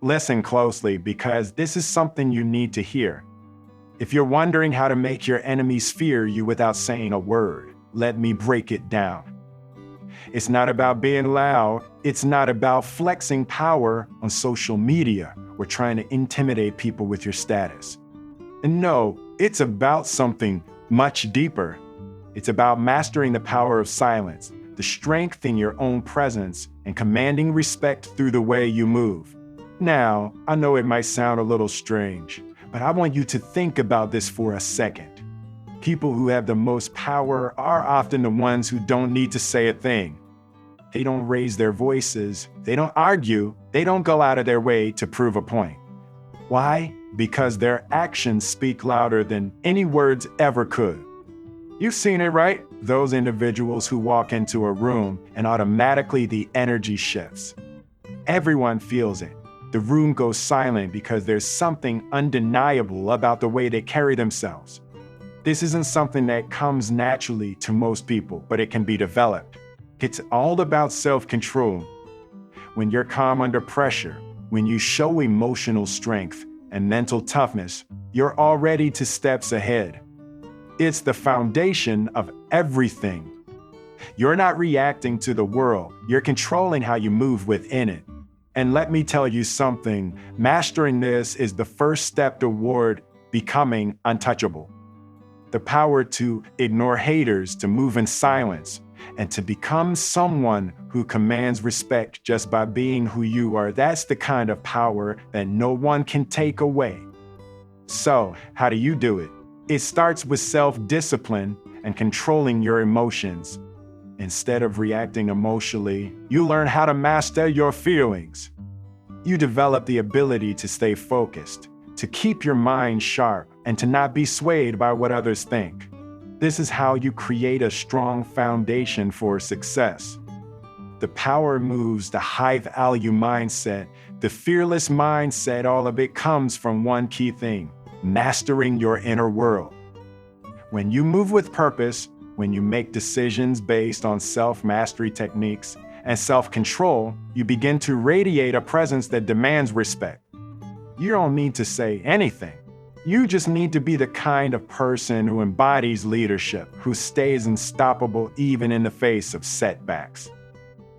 Listen closely because this is something you need to hear. If you're wondering how to make your enemies fear you without saying a word, let me break it down. It's not about being loud. It's not about flexing power on social media or trying to intimidate people with your status. And no, it's about something much deeper. It's about mastering the power of silence, the strength in your own presence, and commanding respect through the way you move. Now, I know it might sound a little strange, but I want you to think about this for a second. People who have the most power are often the ones who don't need to say a thing. They don't raise their voices, they don't argue, they don't go out of their way to prove a point. Why? Because their actions speak louder than any words ever could. You've seen it, right? Those individuals who walk into a room and automatically the energy shifts. Everyone feels it. The room goes silent because there's something undeniable about the way they carry themselves. This isn't something that comes naturally to most people, but it can be developed. It's all about self-control. When you're calm under pressure, when you show emotional strength and mental toughness, you're already 2 steps ahead. It's the foundation of everything. You're not reacting to the world, you're controlling how you move within it. And let me tell you something, mastering this is the first step toward becoming untouchable. The power to ignore haters, to move in silence, and to become someone who commands respect just by being who you are. That's the kind of power that no one can take away. So, how do you do it? It starts with self-discipline and controlling your emotions. Instead of reacting emotionally, you learn how to master your feelings. You develop the ability to stay focused, to keep your mind sharp, and to not be swayed by what others think. This is how you create a strong foundation for success. The power moves, the high-value mindset, the fearless mindset, all of it comes from one key thing: mastering your inner world. When you move with purpose, when you make decisions based on self-mastery techniques and self-control, you begin to radiate a presence that demands respect. You don't need to say anything. You just need to be the kind of person who embodies leadership, who stays unstoppable even in the face of setbacks.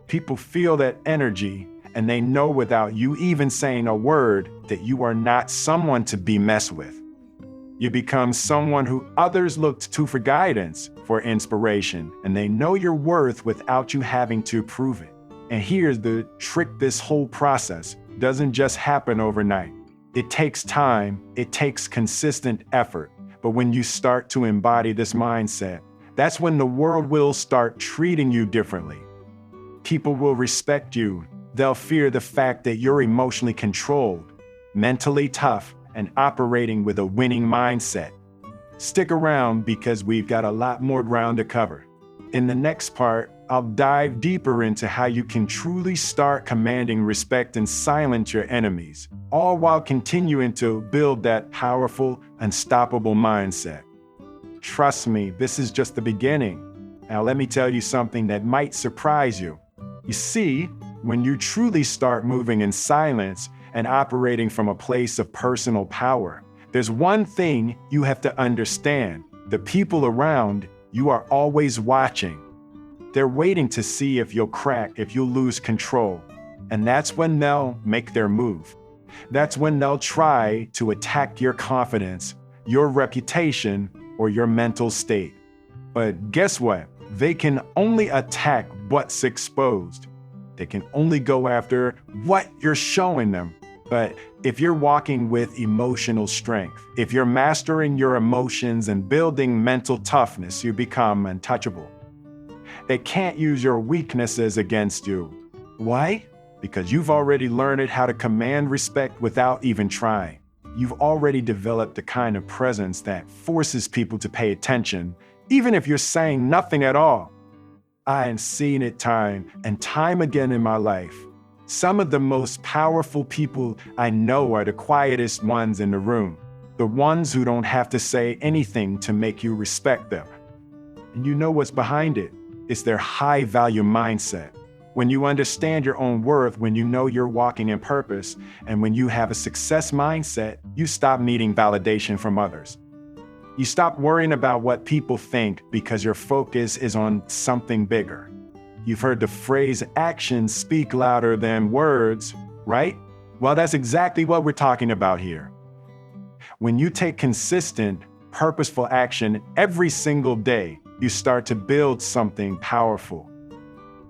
People feel that energy, and they know without you even saying a word that you are not someone to be messed with. You become someone who others look to for guidance, for inspiration, and they know your worth without you having to prove it. And here's the trick: this whole process doesn't just happen overnight. It takes time, it takes consistent effort. But when you start to embody this mindset, that's when the world will start treating you differently. People will respect you. They'll fear the fact that you're emotionally controlled, mentally tough, and operating with a winning mindset. Stick around because we've got a lot more ground to cover. In the next part, I'll dive deeper into how you can truly start commanding respect and silence your enemies, all while continuing to build that powerful, unstoppable mindset. Trust me, this is just the beginning. Now let me tell you something that might surprise you. You see, when you truly start moving in silence and operating from a place of personal power, there's one thing you have to understand: the people around you are always watching. They're waiting to see if you'll crack, if you'll lose control. And that's when they'll make their move. That's when they'll try to attack your confidence, your reputation, or your mental state. But guess what? They can only attack what's exposed. They can only go after what you're showing them. But if you're walking with emotional strength, if you're mastering your emotions and building mental toughness, you become untouchable. They can't use your weaknesses against you. Why? Because you've already learned how to command respect without even trying. You've already developed the kind of presence that forces people to pay attention, even if you're saying nothing at all. I have seen it time and time again in my life. Some of the most powerful people I know are the quietest ones in the room, the ones who don't have to say anything to make you respect them. And you know what's behind it? It's their high-value mindset. When you understand your own worth, when you know you're walking in purpose, and when you have a success mindset, you stop needing validation from others. You stop worrying about what people think because your focus is on something bigger. You've heard the phrase, actions speak louder than words, right? Well, that's exactly what we're talking about here. When you take consistent, purposeful action every single day, you start to build something powerful.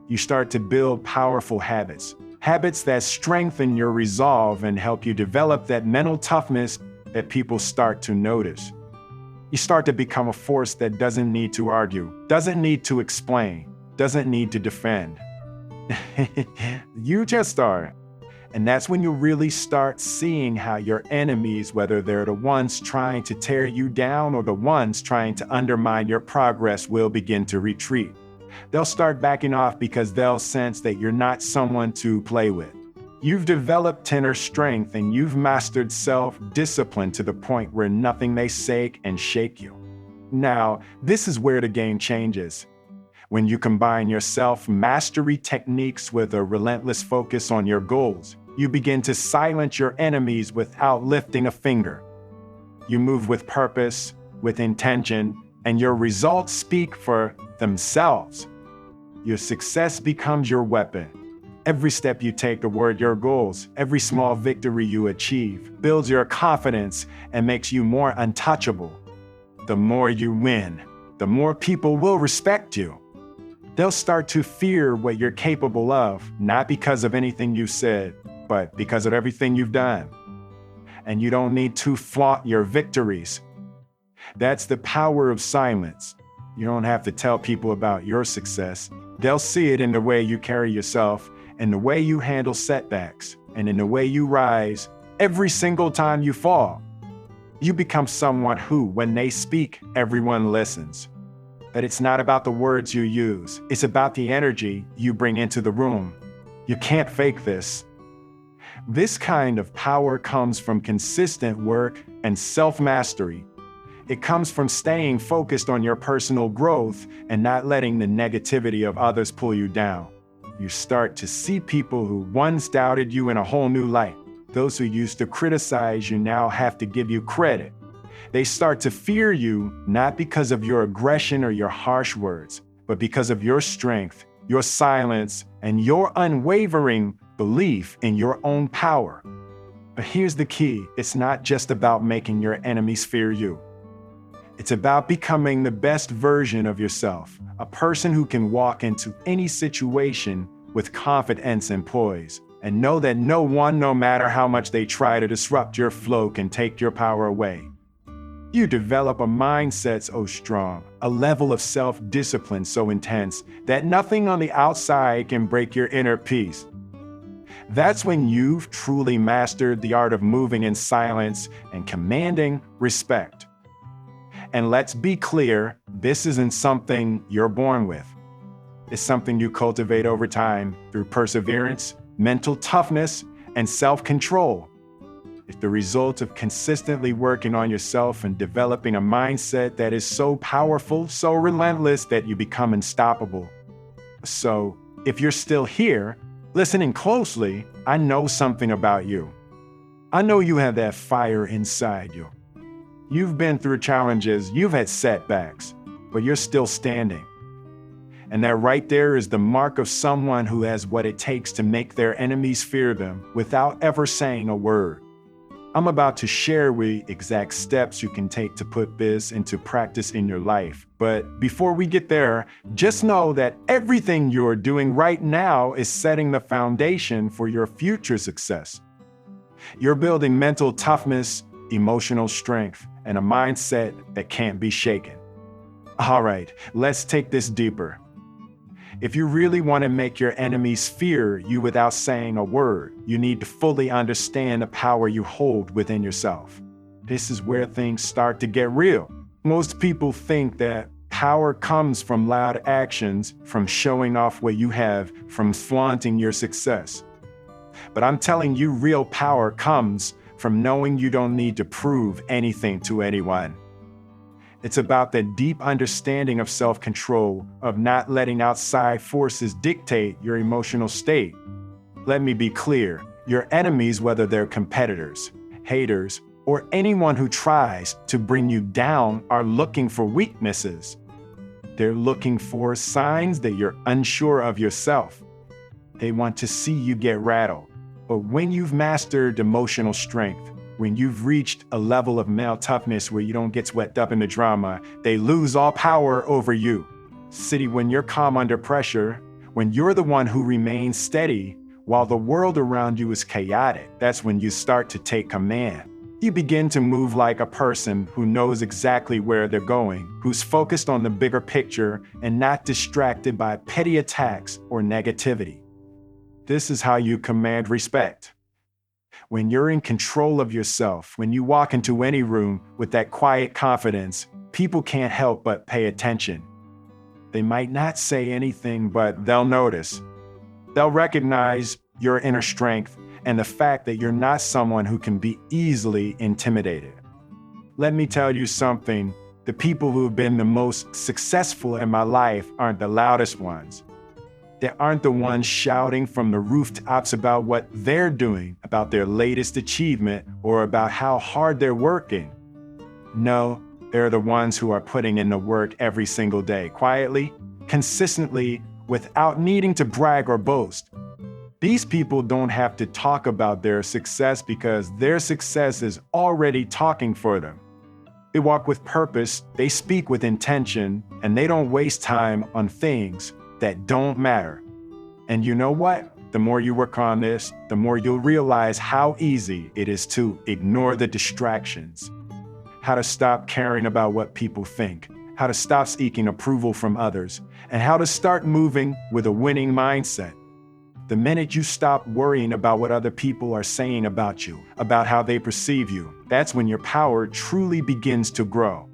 You start to build powerful habits, habits that strengthen your resolve and help you develop that mental toughness that people start to notice. You start to become a force that doesn't need to argue, doesn't need to explain, doesn't need to defend. You just are. And that's when you really start seeing how your enemies, whether they're the ones trying to tear you down or the ones trying to undermine your progress, will begin to retreat. They'll start backing off because they'll sense that you're not someone to play with. You've developed inner strength and you've mastered self-discipline to the point where nothing may can shake you. Now, this is where the game changes. When you combine your self-mastery techniques with a relentless focus on your goals, you begin to silence your enemies without lifting a finger. You move with purpose, with intention, and your results speak for themselves. Your success becomes your weapon. Every step you take toward your goals, every small victory you achieve, builds your confidence and makes you more untouchable. The more you win, the more people will respect you. They'll start to fear what you're capable of, not because of anything you said, but because of everything you've done. And you don't need to flaunt your victories. That's the power of silence. You don't have to tell people about your success. They'll see it in the way you carry yourself, in the way you handle setbacks, and in the way you rise every single time you fall. You become someone who, when they speak, everyone listens. But it's not about the words you use. It's about the energy you bring into the room. You can't fake this. This kind of power comes from consistent work and self-mastery. It comes from staying focused on your personal growth and not letting the negativity of others pull you down. You start to see people who once doubted you in a whole new light. Those who used to criticize you now have to give you credit. They start to fear you, not because of your aggression or your harsh words, but because of your strength, your silence, and your unwavering belief in your own power. But here's the key. It's not just about making your enemies fear you. It's about becoming the best version of yourself, a person who can walk into any situation with confidence and poise, and know that no one, no matter how much they try to disrupt your flow, can take your power away. You develop a mindset so strong, a level of self-discipline so intense that nothing on the outside can break your inner peace. That's when you've truly mastered the art of moving in silence and commanding respect. And let's be clear, this isn't something you're born with. It's something you cultivate over time through perseverance, mental toughness, and self-control. It's the result of consistently working on yourself and developing a mindset that is so powerful, so relentless that you become unstoppable. So, if you're still here, listening closely, I know something about you. I know you have that fire inside you. You've been through challenges, you've had setbacks, but you're still standing. And that right there is the mark of someone who has what it takes to make their enemies fear them without ever saying a word. I'm about to share with you exact steps you can take to put this into practice in your life. But before we get there, just know that everything you're doing right now is setting the foundation for your future success. You're building mental toughness, emotional strength, and a mindset that can't be shaken. All right, let's take this deeper. If you really want to make your enemies fear you without saying a word, you need to fully understand the power you hold within yourself. This is where things start to get real. Most people think that power comes from loud actions, from showing off what you have, from flaunting your success. But I'm telling you, real power comes from knowing you don't need to prove anything to anyone. It's about the deep understanding of self-control, of not letting outside forces dictate your emotional state. Let me be clear, your enemies, whether they're competitors, haters, or anyone who tries to bring you down, are looking for weaknesses. They're looking for signs that you're unsure of yourself. They want to see you get rattled. But when you've mastered emotional strength, when you've reached a level of mental toughness where you don't get swept up in the drama, they lose all power over you. See, when you're calm under pressure, when you're the one who remains steady while the world around you is chaotic, that's when you start to take command. You begin to move like a person who knows exactly where they're going, who's focused on the bigger picture and not distracted by petty attacks or negativity. This is how you command respect. When you're in control of yourself, when you walk into any room with that quiet confidence, people can't help but pay attention. They might not say anything, but they'll notice. They'll recognize your inner strength and the fact that you're not someone who can be easily intimidated. Let me tell you something, the people who have been the most successful in my life aren't the loudest ones. They aren't the ones shouting from the rooftops about what they're doing, about their latest achievement, or about how hard they're working. No, they're the ones who are putting in the work every single day, quietly, consistently, without needing to brag or boast. These people don't have to talk about their success because their success is already talking for them. They walk with purpose, they speak with intention, and they don't waste time on things that don't matter. And you know what? The more you work on this, the more you'll realize how easy it is to ignore the distractions. How to stop caring about what people think, how to stop seeking approval from others, and how to start moving with a winning mindset. The minute you stop worrying about what other people are saying about you, about how they perceive you, that's when your power truly begins to grow.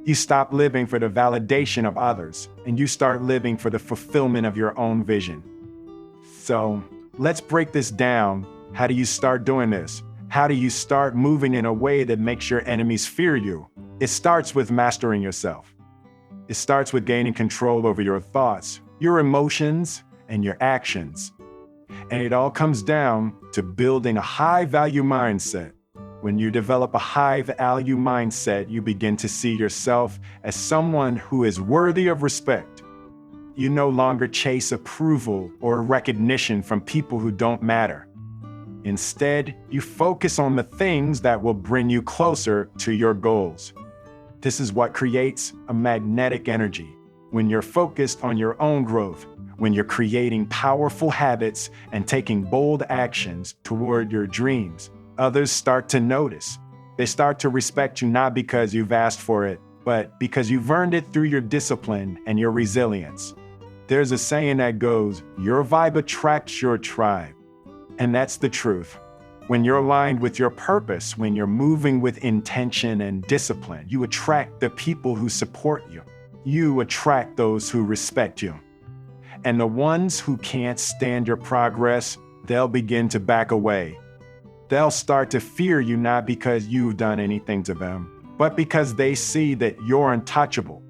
You stop living for the validation of others, and you start living for the fulfillment of your own vision. So, let's break this down. How do you start doing this? How do you start moving in a way that makes your enemies fear you? It starts with mastering yourself. It starts with gaining control over your thoughts, your emotions, and your actions. And it all comes down to building a high-value mindset. When you develop a high-value mindset, you begin to see yourself as someone who is worthy of respect. You no longer chase approval or recognition from people who don't matter. Instead, you focus on the things that will bring you closer to your goals. This is what creates a magnetic energy. When you're focused on your own growth, when you're creating powerful habits and taking bold actions toward your dreams, others start to notice. They start to respect you not because you've asked for it, but because you've earned it through your discipline and your resilience. There's a saying that goes, your vibe attracts your tribe. And that's the truth. When you're aligned with your purpose, when you're moving with intention and discipline, you attract the people who support you. You attract those who respect you. And the ones who can't stand your progress, they'll begin to back away. They'll start to fear you not because you've done anything to them, but because they see that you're untouchable.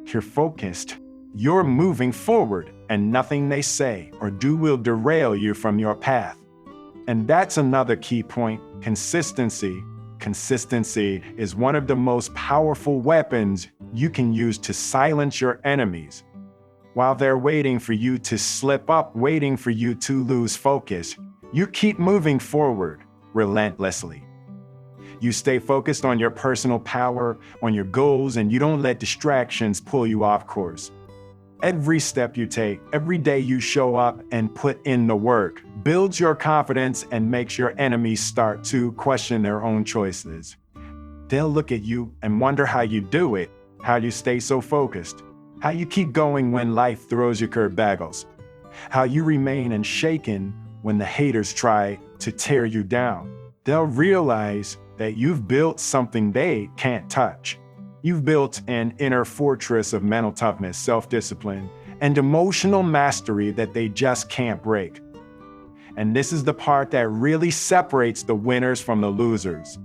You're focused. You're moving forward, and nothing they say or do will derail you from your path. And that's another key point, consistency. Consistency is one of the most powerful weapons you can use to silence your enemies. While they're waiting for you to slip up, waiting for you to lose focus, you keep moving forward relentlessly. You stay focused on your personal power, on your goals, and you don't let distractions pull you off course. Every step you take, every day you show up and put in the work, builds your confidence and makes your enemies start to question their own choices. They'll look at you and wonder how you do it, how you stay so focused, how you keep going when life throws you curveballs, how you remain unshaken when the haters try to tear you down. They'll realize that you've built something they can't touch. You've built an inner fortress of mental toughness, self-discipline, and emotional mastery that they just can't break. And this is the part that really separates the winners from the losers.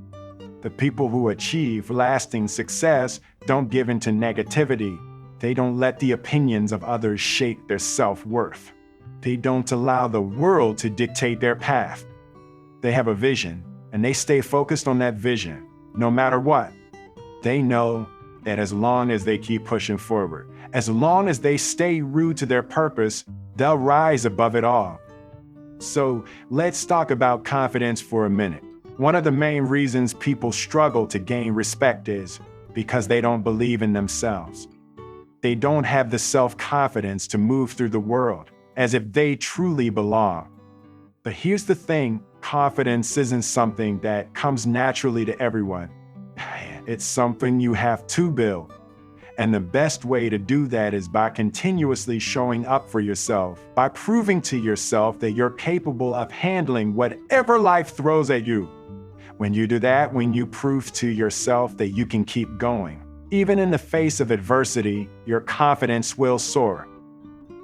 The people who achieve lasting success don't give in to negativity. They don't let the opinions of others shape their self-worth. They don't allow the world to dictate their path. They have a vision, and they stay focused on that vision, no matter what. They know that as long as they keep pushing forward, as long as they stay true to their purpose, they'll rise above it all. So let's talk about confidence for a minute. One of the main reasons people struggle to gain respect is because they don't believe in themselves. They don't have the self-confidence to move through the world as if they truly belong. But here's the thing, confidence isn't something that comes naturally to everyone. It's something you have to build. And the best way to do that is by continuously showing up for yourself, by proving to yourself that you're capable of handling whatever life throws at you. When you do that, when you prove to yourself that you can keep going, even in the face of adversity, your confidence will soar.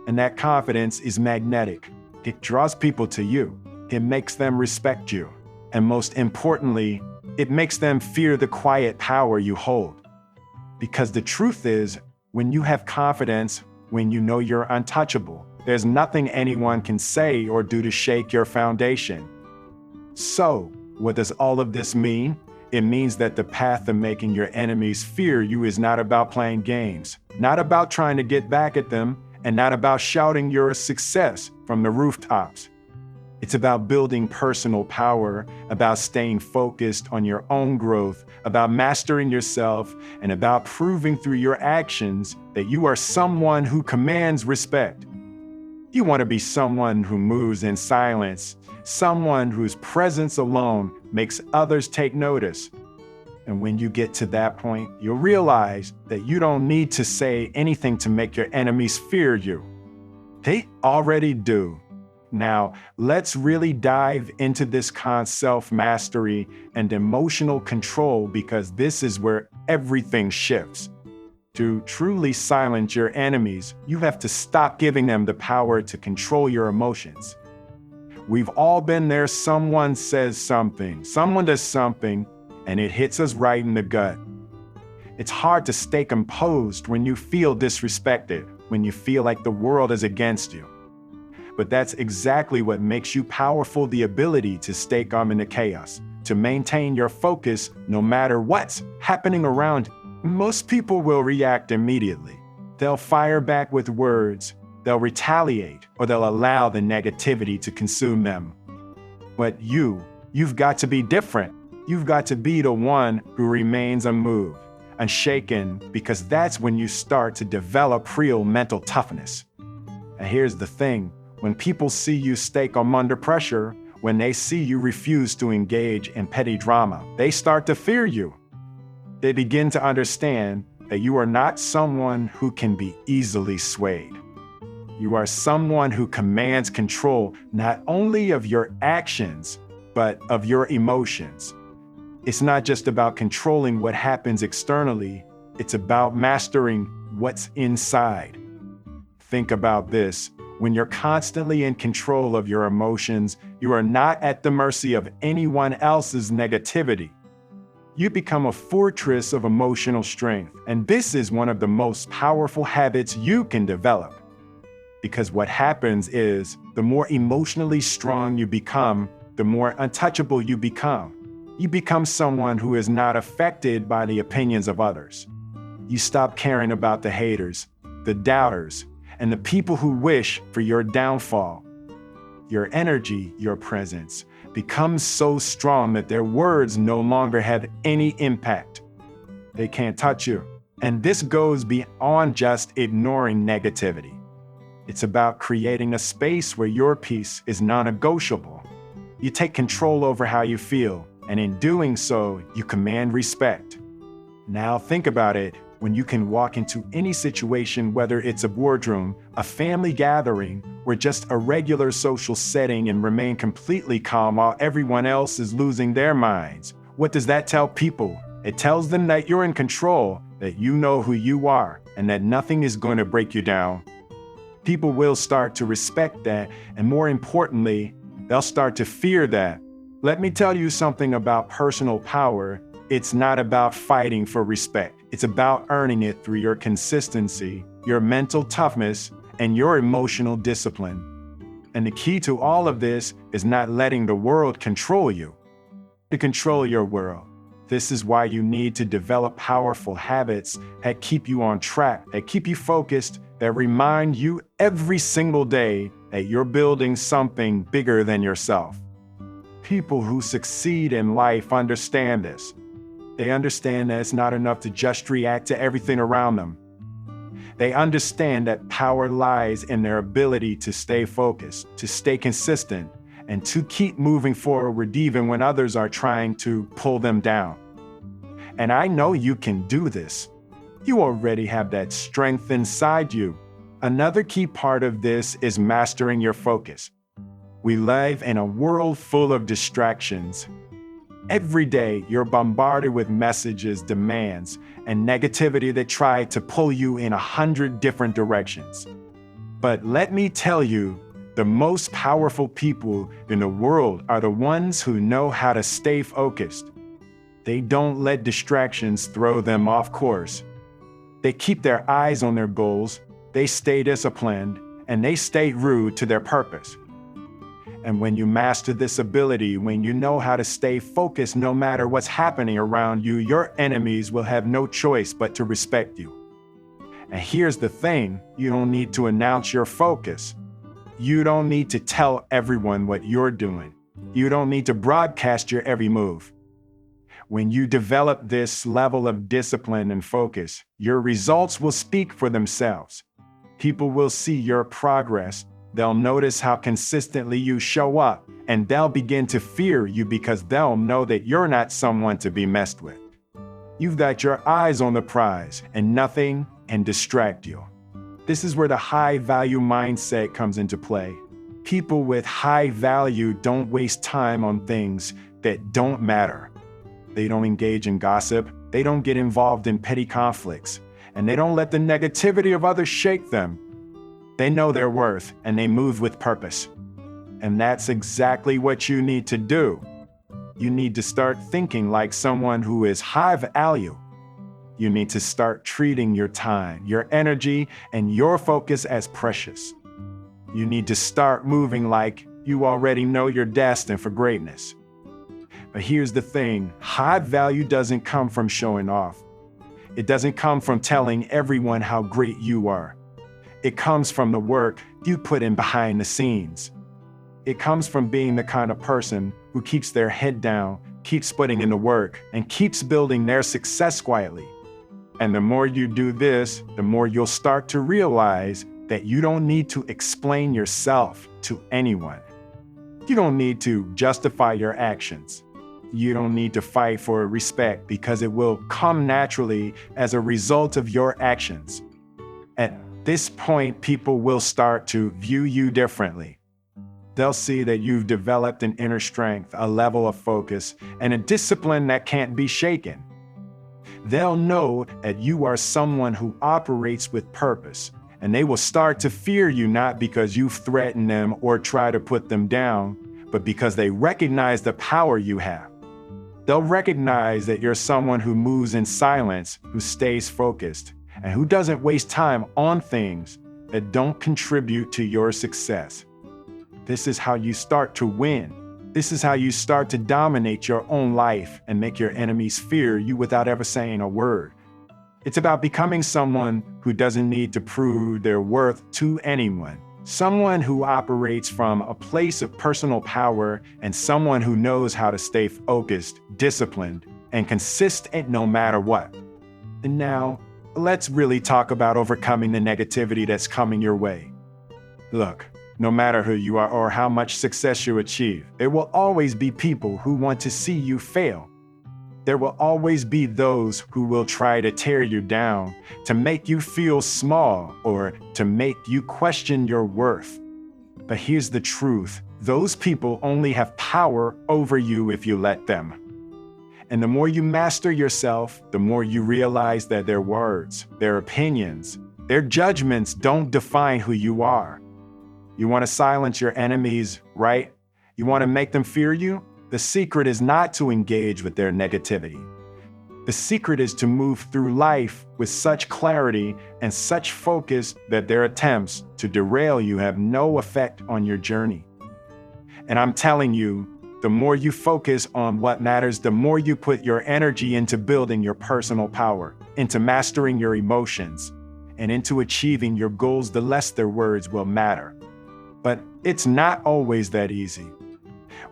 And that confidence is magnetic. It draws people to you. It makes them respect you. And most importantly, it makes them fear the quiet power you hold. Because the truth is, when you have confidence, when you know you're untouchable, there's nothing anyone can say or do to shake your foundation. So, what does all of this mean? It means that the path of making your enemies fear you is not about playing games, not about trying to get back at them, and not about shouting you're a success from the rooftops. It's about building personal power, about staying focused on your own growth, about mastering yourself, and about proving through your actions that you are someone who commands respect. You want to be someone who moves in silence, someone whose presence alone makes others take notice. And when you get to that point, you'll realize that you don't need to say anything to make your enemies fear you. They already do. Now, let's really dive into this self-mastery and emotional control, because this is where everything shifts. To truly silence your enemies, you have to stop giving them the power to control your emotions. We've all been there. Someone says something, someone does something, and it hits us right in the gut. It's hard to stay composed when you feel disrespected, when you feel like the world is against you. But that's exactly what makes you powerful, the ability to stay calm in the chaos, to maintain your focus no matter what's happening around. Most people will react immediately. They'll fire back with words, they'll retaliate, or they'll allow the negativity to consume them. But you've got to be different. You've got to be the one who remains unmoved, unshaken, because that's when you start to develop real mental toughness. And here's the thing. When people see you stay calm under pressure, when they see you refuse to engage in petty drama, they start to fear you. They begin to understand that you are not someone who can be easily swayed. You are someone who commands control not only of your actions, but of your emotions. It's not just about controlling what happens externally, it's about mastering what's inside. Think about this. When you're constantly in control of your emotions, you are not at the mercy of anyone else's negativity. You become a fortress of emotional strength, and this is one of the most powerful habits you can develop. Because what happens is, the more emotionally strong you become, the more untouchable you become. You become someone who is not affected by the opinions of others. You stop caring about the haters, the doubters, and the people who wish for your downfall. Your energy, your presence, becomes so strong that their words no longer have any impact. They can't touch you. And this goes beyond just ignoring negativity. It's about creating a space where your peace is non-negotiable. You take control over how you feel, and in doing so, you command respect. Now think about it. When you can walk into any situation, whether it's a boardroom, a family gathering, or just a regular social setting, and remain completely calm while everyone else is losing their minds. What does that tell people? It tells them that you're in control, that you know who you are, and that nothing is going to break you down. People will start to respect that, and more importantly, they'll start to fear that. Let me tell you something about personal power. It's not about fighting for respect. It's about earning it through your consistency, your mental toughness, and your emotional discipline. And the key to all of this is not letting the world control you. To control your world. This is why you need to develop powerful habits that keep you on track, that keep you focused, that remind you every single day that you're building something bigger than yourself. People who succeed in life understand this. They understand that it's not enough to just react to everything around them. They understand that power lies in their ability to stay focused, to stay consistent, and to keep moving forward even when others are trying to pull them down. And I know you can do this. You already have that strength inside you. Another key part of this is mastering your focus. We live in a world full of distractions. Every day, you're bombarded with messages, demands, and negativity that try to pull you in 100 different directions. But let me tell you, the most powerful people in the world are the ones who know how to stay focused. They don't let distractions throw them off course. They keep their eyes on their goals, they stay disciplined, and they stay rooted to their purpose. And when you master this ability, when you know how to stay focused no matter what's happening around you, your enemies will have no choice but to respect you. And here's the thing, you don't need to announce your focus. You don't need to tell everyone what you're doing. You don't need to broadcast your every move. When you develop this level of discipline and focus, your results will speak for themselves. People will see your progress. They'll notice how consistently you show up, and they'll begin to fear you because they'll know that you're not someone to be messed with. You've got your eyes on the prize, and nothing can distract you. This is where the high-value mindset comes into play. People with high value don't waste time on things that don't matter. They don't engage in gossip, they don't get involved in petty conflicts, and they don't let the negativity of others shake them. They know their worth, and they move with purpose. And that's exactly what you need to do. You need to start thinking like someone who is high value. You need to start treating your time, your energy, and your focus as precious. You need to start moving like you already know you're destined for greatness. But here's the thing, high value doesn't come from showing off. It doesn't come from telling everyone how great you are. It comes from the work you put in behind the scenes. It comes from being the kind of person who keeps their head down, keeps putting in the work, and keeps building their success quietly. And the more you do this, the more you'll start to realize that you don't need to explain yourself to anyone. You don't need to justify your actions. You don't need to fight for respect because it will come naturally as a result of your actions. At this point, people will start to view you differently. They'll see that you've developed an inner strength, a level of focus, and a discipline that can't be shaken. They'll know that you are someone who operates with purpose, and they will start to fear you not because you've threatened them or try to put them down, but because they recognize the power you have. They'll recognize that you're someone who moves in silence, who stays focused, and who doesn't waste time on things that don't contribute to your success. This is how you start to win. This is how you start to dominate your own life and make your enemies fear you without ever saying a word. It's about becoming someone who doesn't need to prove their worth to anyone. Someone who operates from a place of personal power and someone who knows how to stay focused, disciplined, and consistent no matter what. And now, let's really talk about overcoming the negativity that's coming your way. Look, no matter who you are or how much success you achieve, there will always be people who want to see you fail. There will always be those who will try to tear you down, to make you feel small, or to make you question your worth. But here's the truth, those people only have power over you if you let them. And the more you master yourself, the more you realize that their words, their opinions, their judgments don't define who you are. You want to silence your enemies, right? You want to make them fear you? The secret is not to engage with their negativity. The secret is to move through life with such clarity and such focus that their attempts to derail you have no effect on your journey. And I'm telling you, the more you focus on what matters, the more you put your energy into building your personal power, into mastering your emotions, and into achieving your goals, the less their words will matter. But it's not always that easy.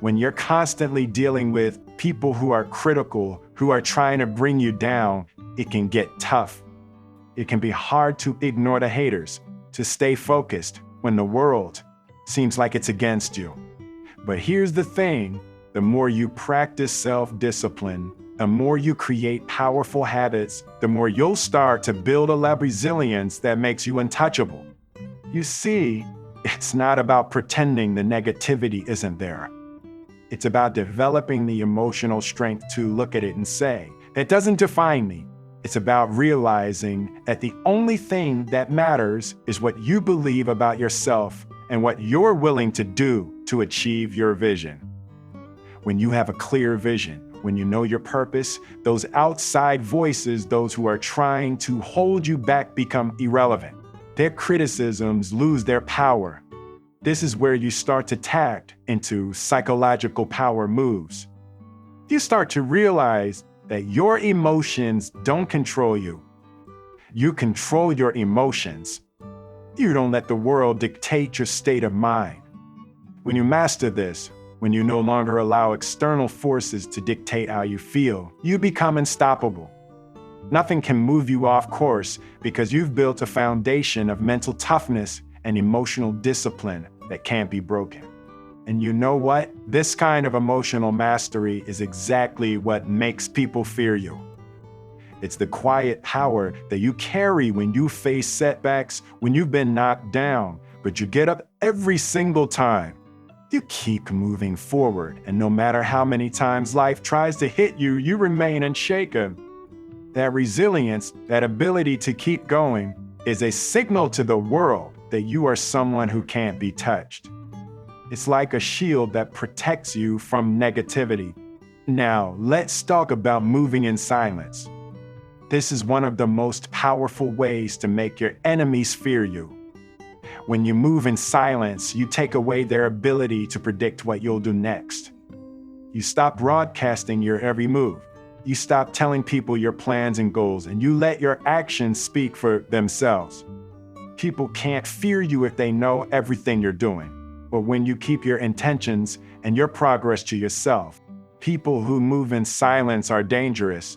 When you're constantly dealing with people who are critical, who are trying to bring you down, it can get tough. It can be hard to ignore the haters, to stay focused when the world seems like it's against you. But here's the thing, the more you practice self-discipline, the more you create powerful habits, the more you'll start to build a resilience that makes you untouchable. You see, it's not about pretending the negativity isn't there. It's about developing the emotional strength to look at it and say, it doesn't define me. It's about realizing that the only thing that matters is what you believe about yourself and what you're willing to do to achieve your vision. When you have a clear vision, when you know your purpose, those outside voices, those who are trying to hold you back, become irrelevant. Their criticisms lose their power. This is where you start to tap into psychological power moves. You start to realize that your emotions don't control you. You control your emotions. You don't let the world dictate your state of mind. When you master this, when you no longer allow external forces to dictate how you feel, you become unstoppable. Nothing can move you off course because you've built a foundation of mental toughness and emotional discipline that can't be broken. And you know what? This kind of emotional mastery is exactly what makes people fear you. It's the quiet power that you carry when you face setbacks, when you've been knocked down, but you get up every single time. You keep moving forward, and no matter how many times life tries to hit you, you remain unshaken. That resilience, that ability to keep going, is a signal to the world that you are someone who can't be touched. It's like a shield that protects you from negativity. Now, let's talk about moving in silence. This is one of the most powerful ways to make your enemies fear you. When you move in silence, you take away their ability to predict what you'll do next. You stop broadcasting your every move. You stop telling people your plans and goals, and you let your actions speak for themselves. People can't fear you if they know everything you're doing. But when you keep your intentions and your progress to yourself, people who move in silence are dangerous.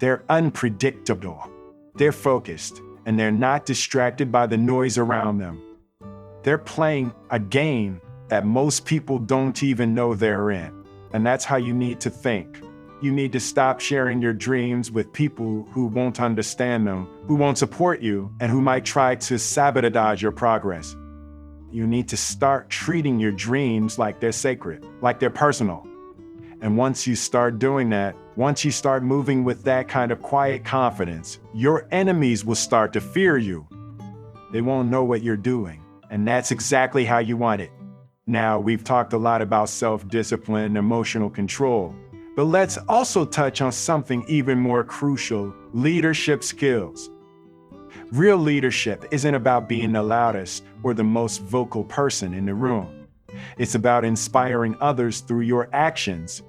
They're unpredictable. They're focused, and they're not distracted by the noise around them. They're playing a game that most people don't even know they're in. And that's how you need to think. You need to stop sharing your dreams with people who won't understand them, who won't support you, and who might try to sabotage your progress. You need to start treating your dreams like they're sacred, like they're personal. And once you start doing that, once you start moving with that kind of quiet confidence, your enemies will start to fear you. They won't know what you're doing, and that's exactly how you want it. Now, we've talked a lot about self-discipline and emotional control, but let's also touch on something even more crucial: leadership skills. Real leadership isn't about being the loudest or the most vocal person in the room. It's about inspiring others through your actions.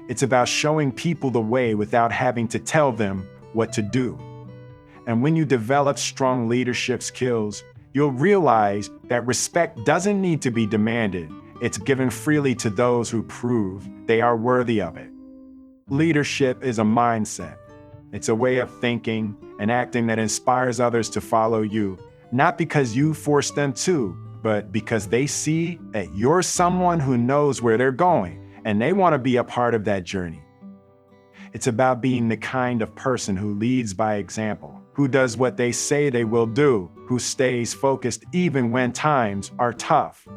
It's about showing people the way without having to tell them what to do. And when you develop strong leadership skills, you'll realize that respect doesn't need to be demanded. It's given freely to those who prove they are worthy of it. Leadership is a mindset. It's a way of thinking and acting that inspires others to follow you, not because you force them to, but because they see that you're someone who knows where they're going, and they want to be a part of that journey. It's about being the kind of person who leads by example, who does what they say they will do, who stays focused even when times are tough.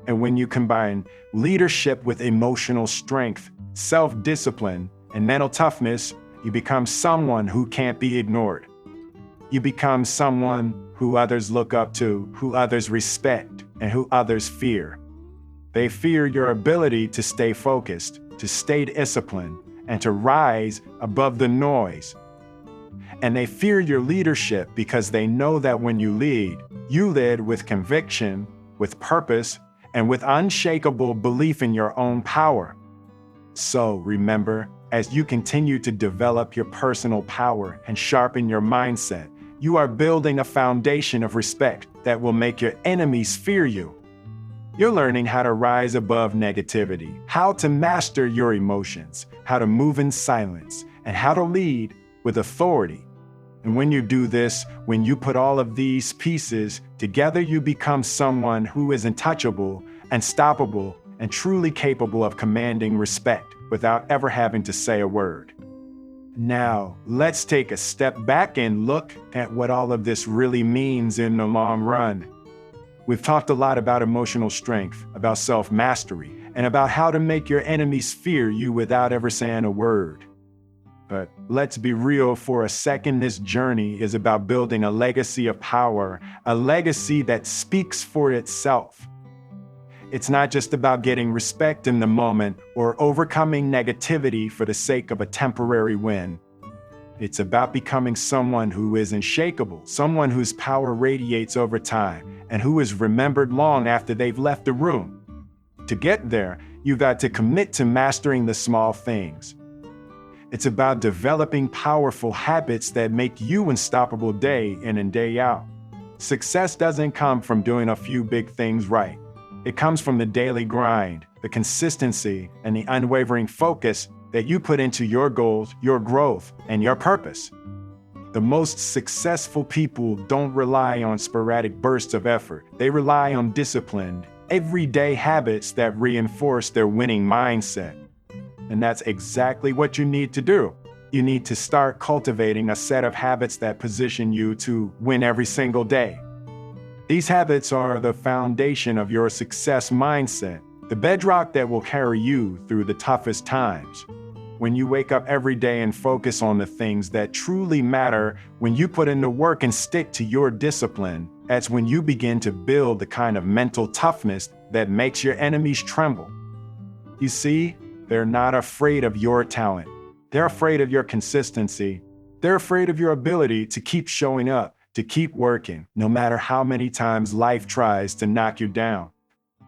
And when you combine leadership with emotional strength, self-discipline, and mental toughness, you become someone who can't be ignored. You become someone who others look up to, who others respect, and who others fear. They fear your ability to stay focused, to stay disciplined, and to rise above the noise. And they fear your leadership because they know that when you lead with conviction, with purpose, and with unshakable belief in your own power. So remember, as you continue to develop your personal power and sharpen your mindset, you are building a foundation of respect that will make your enemies fear you. You're learning how to rise above negativity, how to master your emotions, how to move in silence, and how to lead with authority. And when you do this, when you put all of these pieces together, you become someone who is untouchable, unstoppable, and truly capable of commanding respect without ever having to say a word. Now, let's take a step back and look at what all of this really means in the long run. We've talked a lot about emotional strength, about self-mastery, and about how to make your enemies fear you without ever saying a word. But let's be real for a second. This journey is about building a legacy of power, a legacy that speaks for itself. It's not just about getting respect in the moment or overcoming negativity for the sake of a temporary win. It's about becoming someone who is unshakable, someone whose power radiates over time, and who is remembered long after they've left the room. To get there, you've got to commit to mastering the small things. It's about developing powerful habits that make you unstoppable day in and day out. Success doesn't come from doing a few big things right. It comes from the daily grind, the consistency, and the unwavering focus that you put into your goals, your growth, and your purpose. The most successful people don't rely on sporadic bursts of effort. They rely on disciplined, everyday habits that reinforce their winning mindset. And that's exactly what you need to do. You need to start cultivating a set of habits that position you to win every single day. These habits are the foundation of your success mindset, the bedrock that will carry you through the toughest times. When you wake up every day and focus on the things that truly matter, when you put in the work and stick to your discipline, that's when you begin to build the kind of mental toughness that makes your enemies tremble. You see, they're not afraid of your talent. They're afraid of your consistency. They're afraid of your ability to keep showing up, to keep working, no matter how many times life tries to knock you down.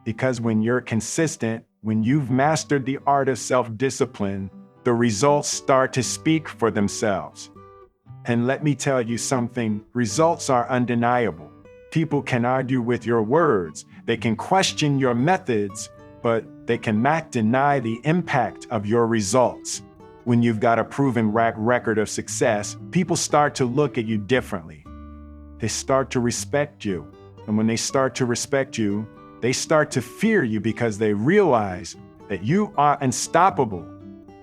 Because when you're consistent, when you've mastered the art of self-discipline, the results start to speak for themselves. And let me tell you something, results are undeniable. People can argue with your words, they can question your methods, but they cannot deny the impact of your results. When you've got a proven record of success, people start to look at you differently. They start to respect you. And when they start to respect you, they start to fear you because they realize that you are unstoppable.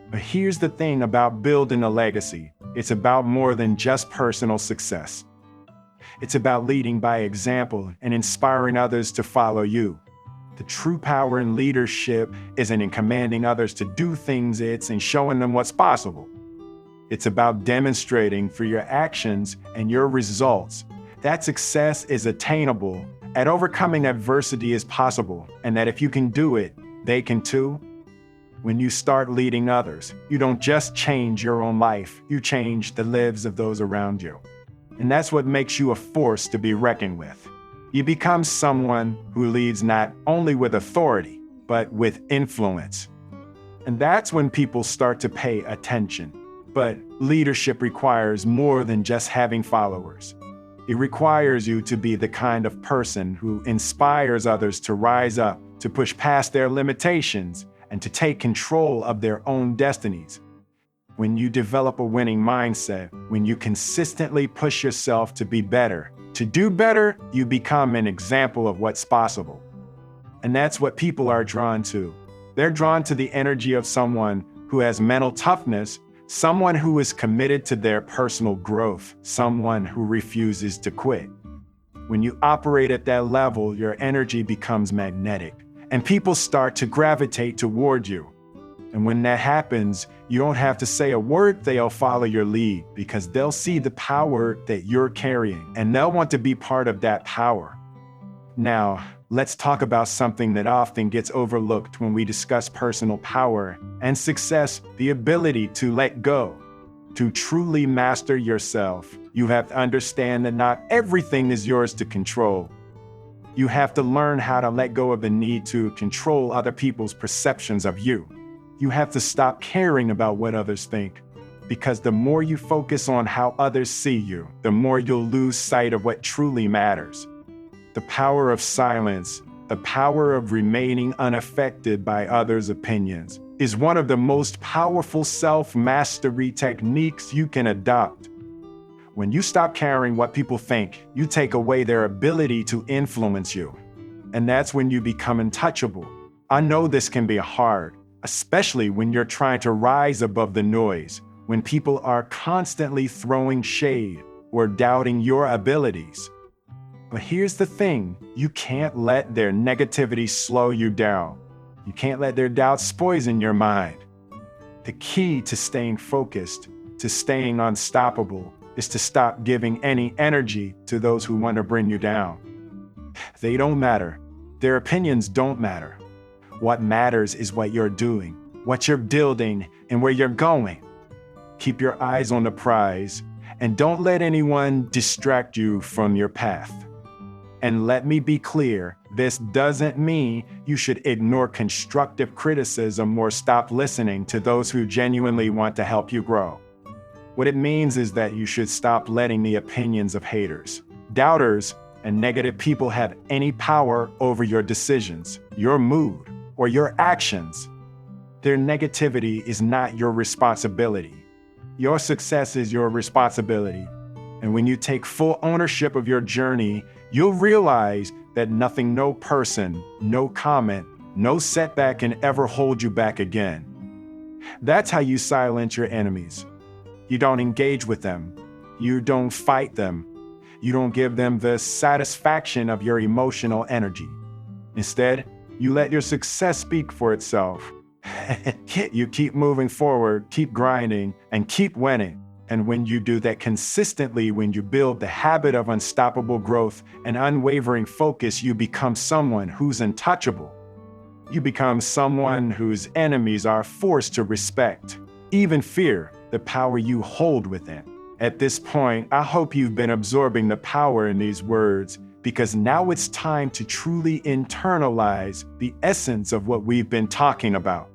But here's the thing about building a legacy. It's about more than just personal success. It's about leading by example and inspiring others to follow you. The true power in leadership isn't in commanding others to do things, it's in showing them what's possible. It's about demonstrating through your actions and your results that success is attainable, that overcoming adversity is possible, and that if you can do it, they can too. When you start leading others, you don't just change your own life, you change the lives of those around you. And that's what makes you a force to be reckoned with. You become someone who leads not only with authority, but with influence. And that's when people start to pay attention. But leadership requires more than just having followers. It requires you to be the kind of person who inspires others to rise up, to push past their limitations, and to take control of their own destinies. When you develop a winning mindset, when you consistently push yourself to be better, to do better, you become an example of what's possible. And that's what people are drawn to. They're drawn to the energy of someone who has mental toughness, someone who is committed to their personal growth, someone who refuses to quit. When you operate at that level, your energy becomes magnetic, and people start to gravitate toward you. And when that happens, you don't have to say a word, they'll follow your lead because they'll see the power that you're carrying and they'll want to be part of that power. Now, let's talk about something that often gets overlooked when we discuss personal power and success: the ability to let go. To truly master yourself, you have to understand that not everything is yours to control. You have to learn how to let go of the need to control other people's perceptions of you. You have to stop caring about what others think, because the more you focus on how others see you, the more you'll lose sight of what truly matters. The power of silence, the power of remaining unaffected by others' opinions, is one of the most powerful self-mastery techniques you can adopt. When you stop caring what people think, you take away their ability to influence you. And that's when you become untouchable. I know this can be hard, especially when you're trying to rise above the noise, when people are constantly throwing shade or doubting your abilities. But here's the thing: you can't let their negativity slow you down. You can't let their doubts poison your mind. The key to staying focused, to staying unstoppable, is to stop giving any energy to those who want to bring you down. They don't matter. Their opinions don't matter. What matters is what you're doing, what you're building, and where you're going. Keep your eyes on the prize, and don't let anyone distract you from your path. And let me be clear, this doesn't mean you should ignore constructive criticism or stop listening to those who genuinely want to help you grow. What it means is that you should stop letting the opinions of haters, doubters, and negative people have any power over your decisions, your mood, or your actions. Their negativity is not your responsibility. Your success is your responsibility. And when you take full ownership of your journey, you'll realize that nothing, no person, no comment, no setback can ever hold you back again. That's how you silence your enemies. You don't engage with them. You don't fight them. You don't give them the satisfaction of your emotional energy. Instead, you let your success speak for itself. You keep moving forward, keep grinding, and keep winning. And when you do that consistently, when you build the habit of unstoppable growth and unwavering focus, you become someone who's untouchable. You become someone whose enemies are forced to respect, even fear, the power you hold within. At this point, I hope you've been absorbing the power in these words, because now it's time to truly internalize the essence of what we've been talking about.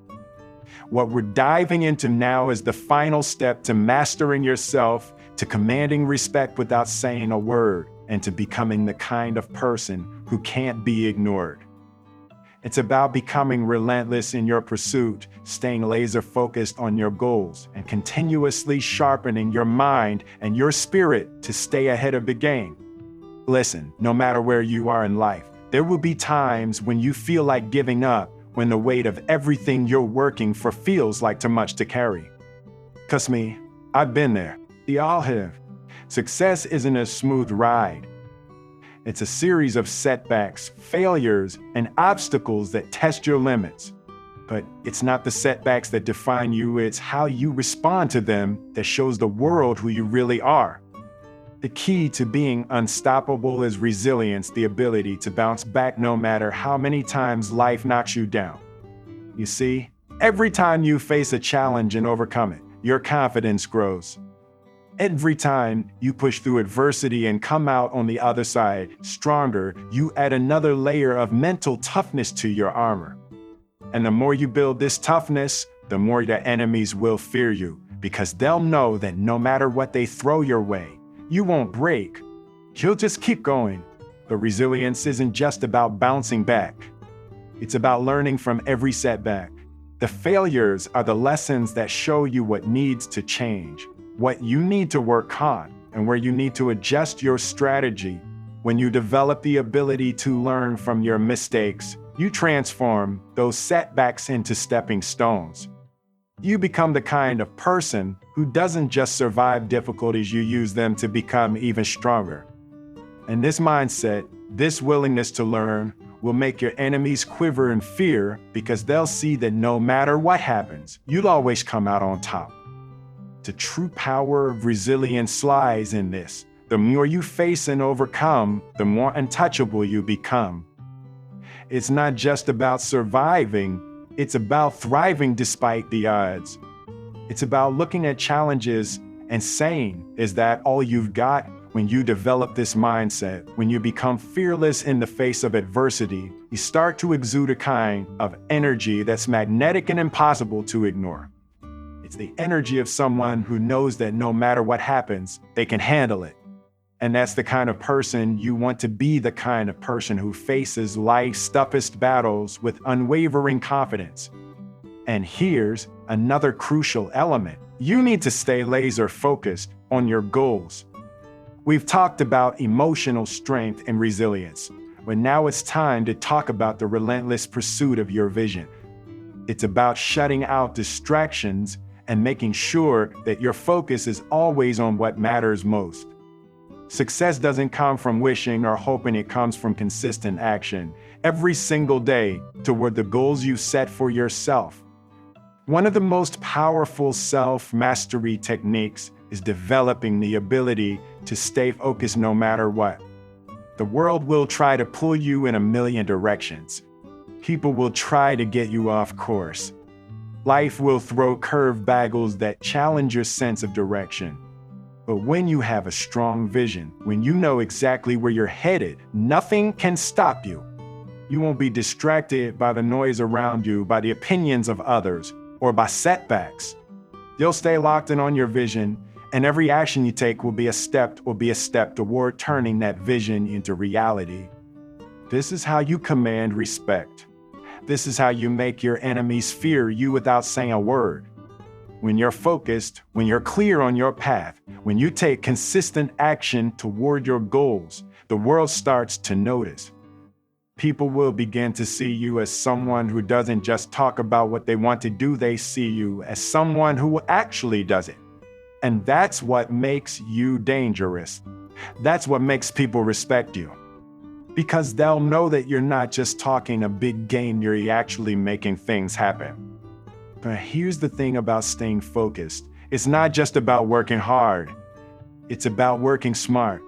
What we're diving into now is the final step to mastering yourself, to commanding respect without saying a word, and to becoming the kind of person who can't be ignored. It's about becoming relentless in your pursuit, staying laser focused on your goals, and continuously sharpening your mind and your spirit to stay ahead of the game. Listen, no matter where you are in life, there will be times when you feel like giving up, when the weight of everything you're working for feels like too much to carry. Trust me, I've been there. We all have. Success isn't a smooth ride. It's a series of setbacks, failures, and obstacles that test your limits. But it's not the setbacks that define you, it's how you respond to them that shows the world who you really are. The key to being unstoppable is resilience, the ability to bounce back no matter how many times life knocks you down. You see, every time you face a challenge and overcome it, your confidence grows. Every time you push through adversity and come out on the other side stronger, you add another layer of mental toughness to your armor. And the more you build this toughness, the more your enemies will fear you, because they'll know that no matter what they throw your way, you won't break. You'll just keep going. But resilience isn't just about bouncing back. It's about learning from every setback. The failures are the lessons that show you what needs to change, what you need to work on, and where you need to adjust your strategy. When you develop the ability to learn from your mistakes, you transform those setbacks into stepping stones. You become the kind of person who doesn't just survive difficulties, you use them to become even stronger. And this mindset, this willingness to learn, will make your enemies quiver in fear, because they'll see that no matter what happens, you'll always come out on top. The true power of resilience lies in this. The more you face and overcome, the more untouchable you become. It's not just about surviving, it's about thriving despite the odds. It's about looking at challenges and saying, is that all you've got? When you develop this mindset, when you become fearless in the face of adversity, you start to exude a kind of energy that's magnetic and impossible to ignore. It's the energy of someone who knows that no matter what happens, they can handle it. And that's the kind of person you want to be, the kind of person who faces life's toughest battles with unwavering confidence. And here's another crucial element. You need to stay laser focused on your goals. We've talked about emotional strength and resilience, but now it's time to talk about the relentless pursuit of your vision. It's about shutting out distractions and making sure that your focus is always on what matters most. Success doesn't come from wishing or hoping, it comes from consistent action every single day toward the goals you set for yourself. One of the most powerful self-mastery techniques is developing the ability to stay focused no matter what. The world will try to pull you in a million directions. People will try to get you off course. Life will throw curveballs that challenge your sense of direction. But when you have a strong vision, when you know exactly where you're headed, nothing can stop you. You won't be distracted by the noise around you, by the opinions of others, or by setbacks. You'll stay locked in on your vision, and every action you take will be a step toward turning that vision into reality. This is how you command respect. This is how you make your enemies fear you without saying a word. When you're focused, when you're clear on your path, when you take consistent action toward your goals, the world starts to notice. People will begin to see you as someone who doesn't just talk about what they want to do, they see you as someone who actually does it. And that's what makes you dangerous. That's what makes people respect you. Because they'll know that you're not just talking a big game, you're actually making things happen. But here's the thing about staying focused. It's not just about working hard. It's about working smart.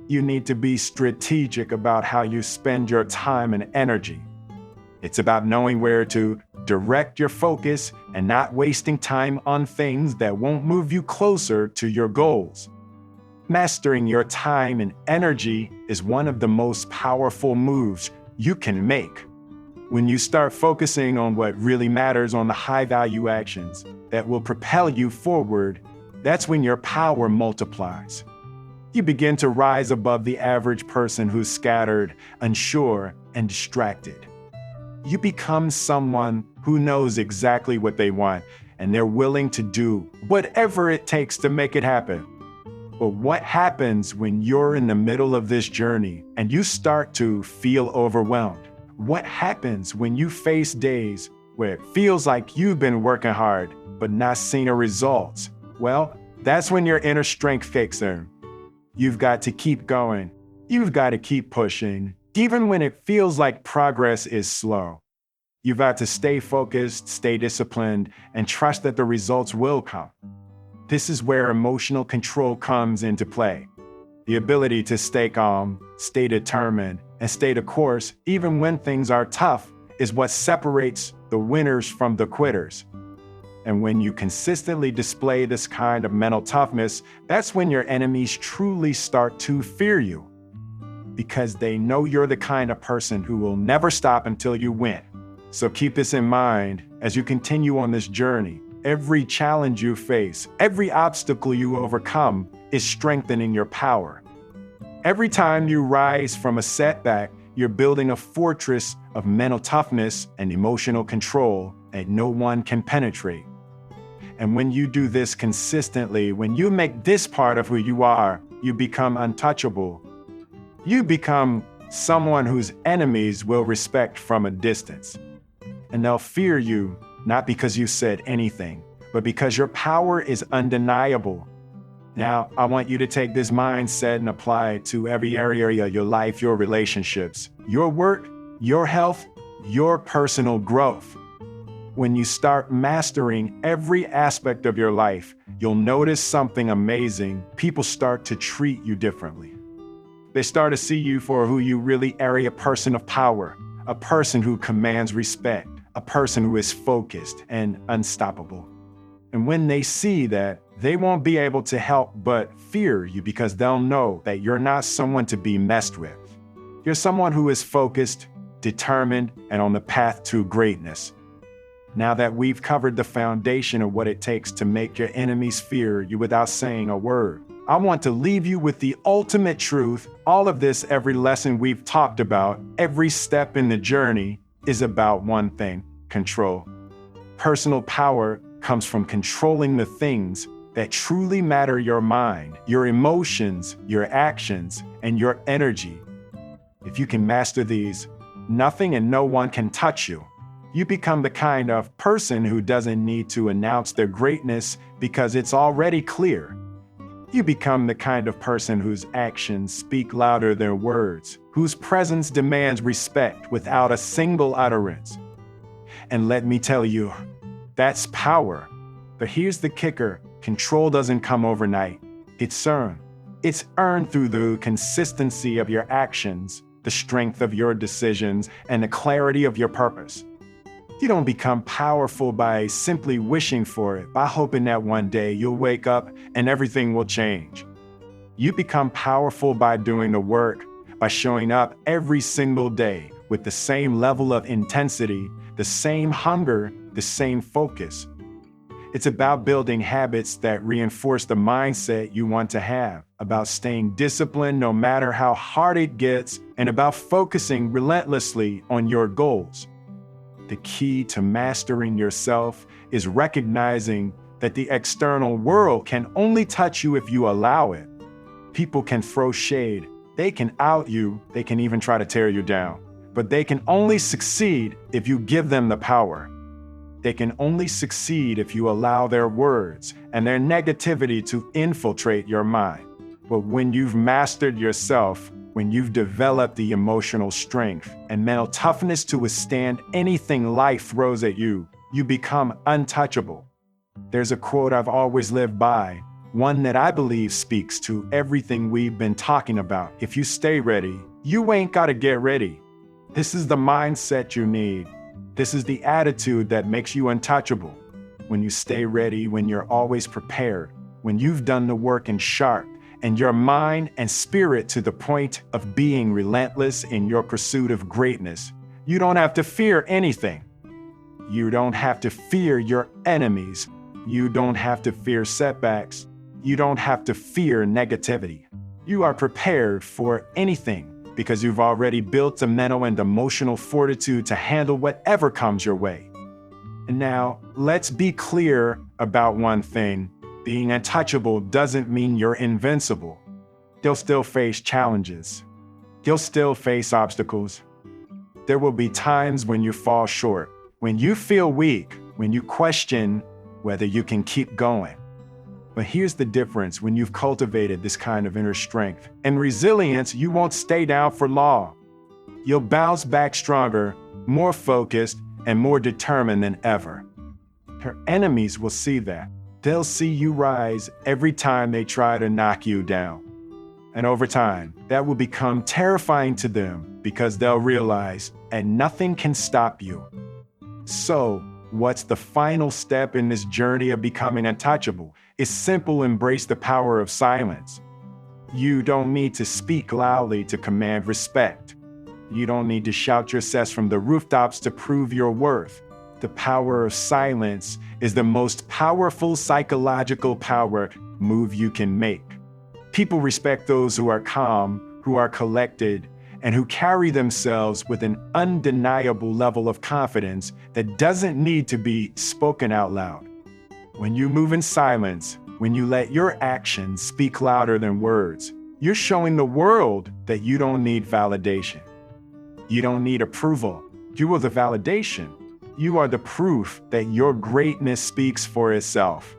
You need to be strategic about how you spend your time and energy. It's about knowing where to direct your focus and not wasting time on things that won't move you closer to your goals. Mastering your time and energy is one of the most powerful moves you can make. When you start focusing on what really matters, on the high-value actions that will propel you forward, that's when your power multiplies. You begin to rise above the average person who's scattered, unsure, and distracted. You become someone who knows exactly what they want, and they're willing to do whatever it takes to make it happen. But what happens when you're in the middle of this journey and you start to feel overwhelmed? What happens when you face days where it feels like you've been working hard but not seeing results? Well, that's when your inner strength kicks in. You've got to keep going. You've got to keep pushing, even when it feels like progress is slow. You've got to stay focused, stay disciplined, and trust that the results will come. This is where emotional control comes into play. The ability to stay calm, stay determined, and stay the course, even when things are tough, is what separates the winners from the quitters. And when you consistently display this kind of mental toughness, that's when your enemies truly start to fear you. Because they know you're the kind of person who will never stop until you win. So keep this in mind as you continue on this journey. Every challenge you face, every obstacle you overcome is strengthening your power. Every time you rise from a setback, you're building a fortress of mental toughness and emotional control that no one can penetrate. And when you do this consistently, when you make this part of who you are, you become untouchable. You become someone whose enemies will respect from a distance. And they'll fear you, not because you said anything, but because your power is undeniable. Now, I want you to take this mindset and apply it to every area of your life, your relationships, your work, your health, your personal growth. When you start mastering every aspect of your life, you'll notice something amazing. People start to treat you differently. They start to see you for who you really are, a person of power, a person who commands respect, a person who is focused and unstoppable. And when they see that, they won't be able to help but fear you because they'll know that you're not someone to be messed with. You're someone who is focused, determined, and on the path to greatness. Now that we've covered the foundation of what it takes to make your enemies fear you without saying a word, I want to leave you with the ultimate truth. All of this, every lesson we've talked about, every step in the journey is about one thing: control. Personal power comes from controlling the things that truly matter: your mind, your emotions, your actions, and your energy. If you can master these, nothing and no one can touch you. You become the kind of person who doesn't need to announce their greatness because it's already clear. You become the kind of person whose actions speak louder than words, whose presence demands respect without a single utterance. And let me tell you, that's power. But here's the kicker: control doesn't come overnight. It's earned. It's earned through the consistency of your actions, the strength of your decisions, and the clarity of your purpose. You don't become powerful by simply wishing for it, by hoping that one day you'll wake up and everything will change. You become powerful by doing the work, by showing up every single day with the same level of intensity, the same hunger, the same focus. It's about building habits that reinforce the mindset you want to have, about staying disciplined no matter how hard it gets, and about focusing relentlessly on your goals. The key to mastering yourself is recognizing that the external world can only touch you if you allow it. People can throw shade, they can out you, they can even try to tear you down, but they can only succeed if you give them the power. They can only succeed if you allow their words and their negativity to infiltrate your mind. But when you've mastered yourself, when you've developed the emotional strength and mental toughness to withstand anything life throws at you, you become untouchable. There's a quote I've always lived by, one that I believe speaks to everything we've been talking about. If you stay ready, you ain't gotta get ready. This is the mindset you need. This is the attitude that makes you untouchable. When you stay ready, when you're always prepared, when you've done the work and sharp, and your mind and spirit to the point of being relentless in your pursuit of greatness, you don't have to fear anything. You don't have to fear your enemies. You don't have to fear setbacks. You don't have to fear negativity. You are prepared for anything because you've already built the mental and emotional fortitude to handle whatever comes your way. And now, let's be clear about one thing. Being untouchable doesn't mean you're invincible. You'll still face challenges. You'll still face obstacles. There will be times when you fall short, when you feel weak, when you question whether you can keep going. But here's the difference: when you've cultivated this kind of inner strength and resilience, you won't stay down for long. You'll bounce back stronger, more focused, and more determined than ever. Your enemies will see that. They'll see you rise every time they try to knock you down. And over time, that will become terrifying to them because they'll realize that nothing can stop you. So, what's the final step in this journey of becoming untouchable? It's simple: embrace the power of silence. You don't need to speak loudly to command respect. You don't need to shout your success from the rooftops to prove your worth. The power of silence is the most powerful psychological power move you can make. People respect those who are calm, who are collected, and who carry themselves with an undeniable level of confidence that doesn't need to be spoken out loud. When you move in silence, when you let your actions speak louder than words, you're showing the world that you don't need validation. You don't need approval. You are the validation. You are the proof that your greatness speaks for itself.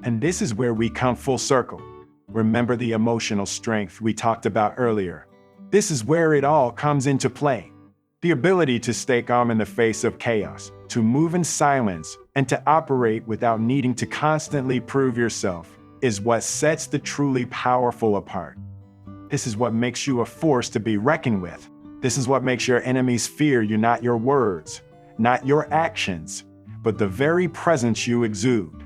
And this is where we come full circle. Remember the emotional strength we talked about earlier. This is where it all comes into play. The ability to stay calm in the face of chaos, to move in silence, and to operate without needing to constantly prove yourself is what sets the truly powerful apart. This is what makes you a force to be reckoned with. This is what makes your enemies fear you, not your words, not your actions, but the very presence you exude.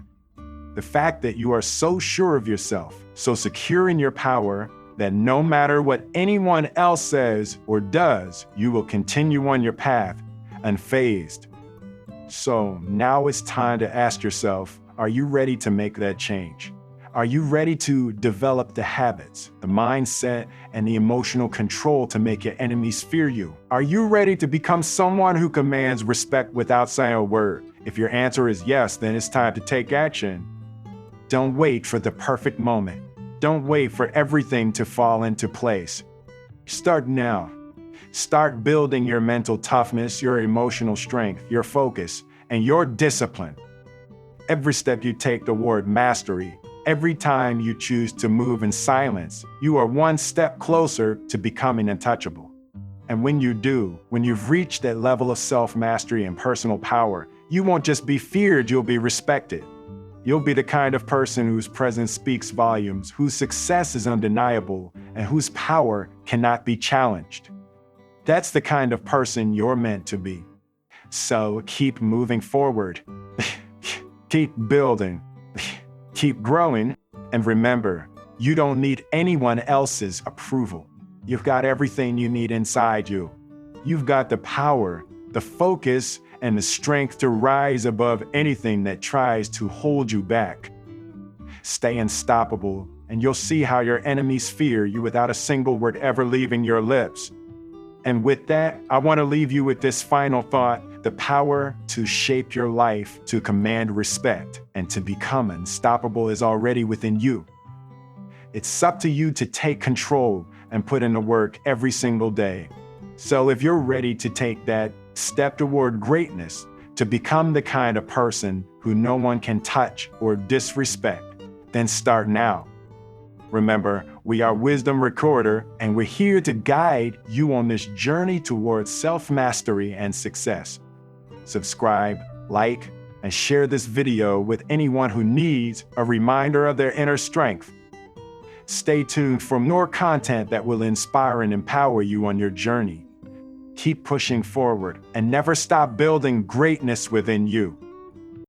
The fact that you are so sure of yourself, so secure in your power, that no matter what anyone else says or does, you will continue on your path, unfazed. So now it's time to ask yourself, are you ready to make that change? Are you ready to develop the habits, the mindset, and the emotional control to make your enemies fear you? Are you ready to become someone who commands respect without saying a word? If your answer is yes, then it's time to take action. Don't wait for the perfect moment. Don't wait for everything to fall into place. Start now. Start building your mental toughness, your emotional strength, your focus, and your discipline. Every step you take toward mastery, every time you choose to move in silence, you are one step closer to becoming untouchable. And when you do, when you've reached that level of self-mastery and personal power, you won't just be feared, you'll be respected. You'll be the kind of person whose presence speaks volumes, whose success is undeniable, and whose power cannot be challenged. That's the kind of person you're meant to be. So keep moving forward. Keep building. Keep growing. And remember, you don't need anyone else's approval. You've got everything you need inside you. You've got the power, the focus, and the strength to rise above anything that tries to hold you back. Stay unstoppable, and you'll see how your enemies fear you without a single word ever leaving your lips. And with that, I want to leave you with this final thought: the power to shape your life, to command respect, and to become unstoppable is already within you. It's up to you to take control and put in the work every single day. So if you're ready to take that step toward greatness, to become the kind of person who no one can touch or disrespect, then start now. Remember, we are Wisdom Recorder, and we're here to guide you on this journey towards self-mastery and success. Subscribe, like, and share this video with anyone who needs a reminder of their inner strength. Stay tuned for more content that will inspire and empower you on your journey. Keep pushing forward and never stop building greatness within you.